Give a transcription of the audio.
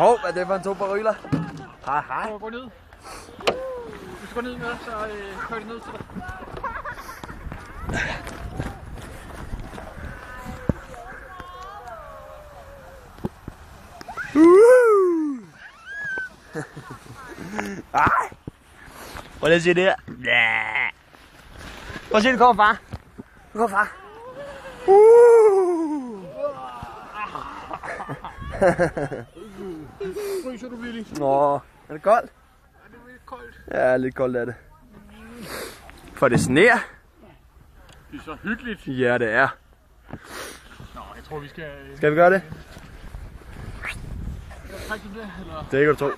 Hov, hvad er det for en to baryler? Hej, hej. Gå ned. Du skal gå ned med, så kører det ned til dig. Ej! Prøv lige at se det her. Prøv at se, det kommer far. Det kommer far. Fryser du virkelig? Nå, er det koldt? Ja, det er lidt koldt. Ja, lidt koldt er det. For det sneer. Det er så hyggeligt. Ja, det er. Nå, jeg tror vi skal... Skal vi gøre det? Træk du det, eller? Det kan du tro.